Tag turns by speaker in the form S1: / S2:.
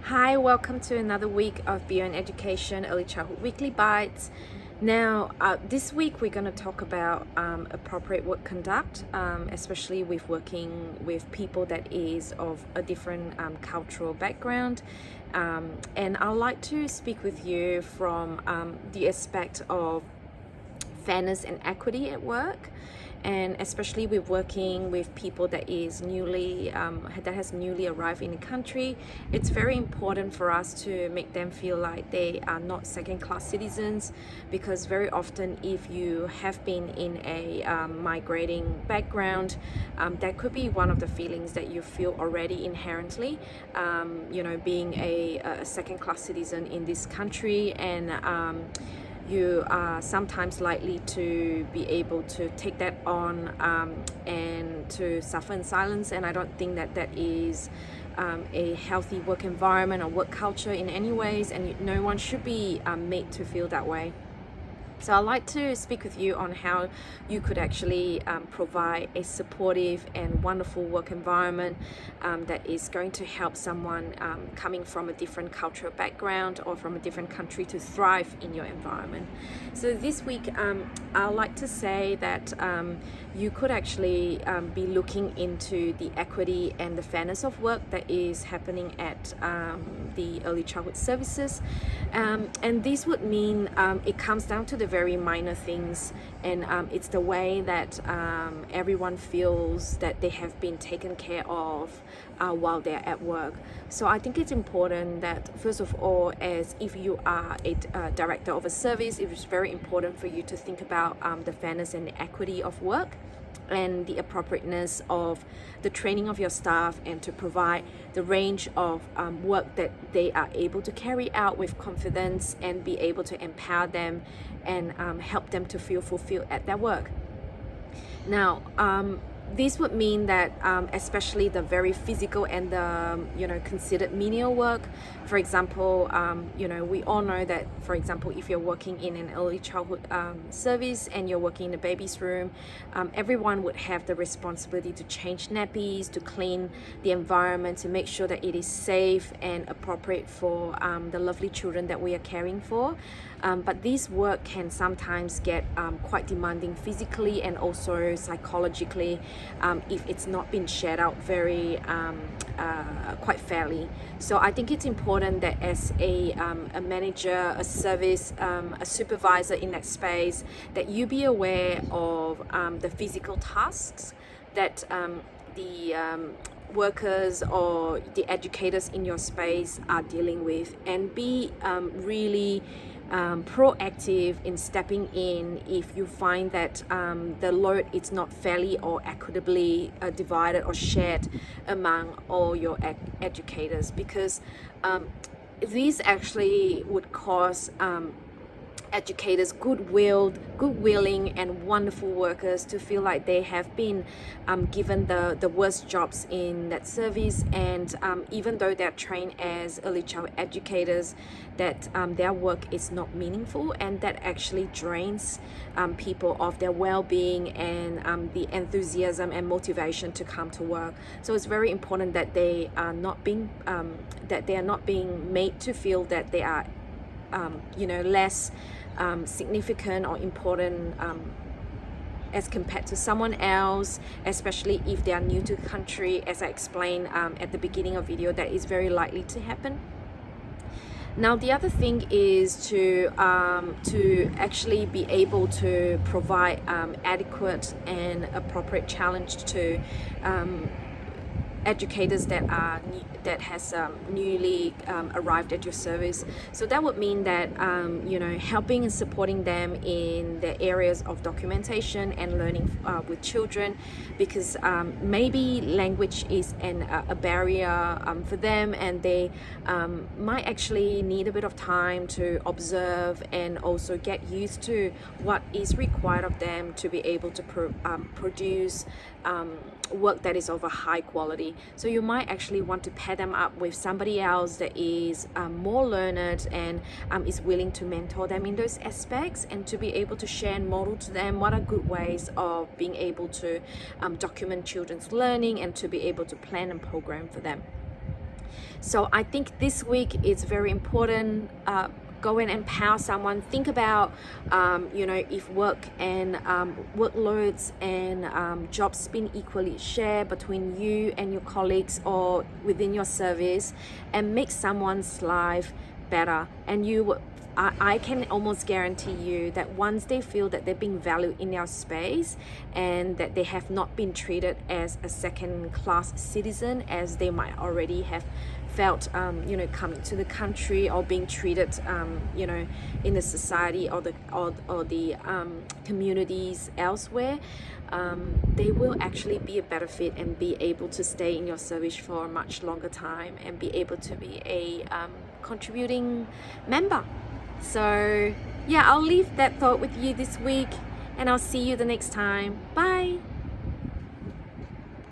S1: Hi, welcome to another week of Beyond Education Early Childhood Weekly Bites. Now, this week we're going to talk about appropriate work conduct, especially with working with people that is of a different cultural background. And I'd like to speak with you from the aspect of fairness and equity at work, and especially with working with people that is that has newly arrived in the country. It's very important for us to make them feel like they are not second-class citizens, because very often if you have been in a migrating background, that could be one of the feelings that you feel already inherently, being a second-class citizen in this country, and you are sometimes likely to be able to take that on and to suffer in silence. And I don't think that that is a healthy work environment or work culture in any ways, and no one should be made to feel that way. So I'd like to speak with you on how you could actually provide a supportive and wonderful work environment that is going to help someone coming from a different cultural background or from a different country to thrive in your environment. So this week, I'd like to say that you could actually be looking into the equity and the fairness of work that is happening at the early childhood services. And this would mean it comes down to the very minor things, and it's the way that everyone feels that they have been taken care of while they're at work. So I think it's important that, first of all, as if you are a director of a service, it is very important for you to think about the fairness and the equity of work and the appropriateness of the training of your staff, and to provide the range of work that they are able to carry out with confidence and be able to empower them and help them to feel fulfilled at their work. Now, this would mean that especially the very physical and the considered menial work. For example, we all know that, for example, if you're working in an early childhood service and you're working in the baby's room, everyone would have the responsibility to change nappies, to clean the environment, to make sure that it is safe and appropriate for the lovely children that we are caring for. But this work can sometimes get quite demanding physically and also psychologically if it's not been shared out very quite fairly. So I think it's important that as a manager, a service, a supervisor in that space, that you be aware of the physical tasks that the workers or the educators in your space are dealing with, and be really proactive in stepping in if you find that the load is not fairly or equitably divided or shared among all your educators, because this actually would cause educators, goodwilling and wonderful workers to feel like they have been given the worst jobs in that service, and even though they're trained as early child educators, that their work is not meaningful, and that actually drains people of their well-being and the enthusiasm and motivation to come to work. So it's very important that they are not being made to feel that they are less significant or important as compared to someone else, especially if they are new to the country. As I explained at the beginning of video, that is very likely to happen. Now, the other thing is to actually be able to provide adequate and appropriate challenge to educators that has newly arrived at your service. So that would mean that helping and supporting them in the areas of documentation and learning with children, because maybe language is a barrier for them, and they might actually need a bit of time to observe and also get used to what is required of them to be able to produce work that is of a high quality. So you might actually want to pair them up with somebody else that is more learned and is willing to mentor them in those aspects, and to be able to share and model to them what are good ways of being able to document children's learning and to be able to plan and program for them. So I think this week is very important. Go and empower someone. Think about, if work and workloads and jobs been equally shared between you and your colleagues or within your service, and make someone's life better. And I can almost guarantee you that once they feel that they're being valued in their space and that they have not been treated as a second-class citizen as they might already have felt, coming to the country or being treated, in the society or the communities elsewhere, they will actually be a better fit and be able to stay in your service for a much longer time and be able to be a contributing member. So yeah, I'll leave that thought with you this week, and I'll see you the next time. Bye.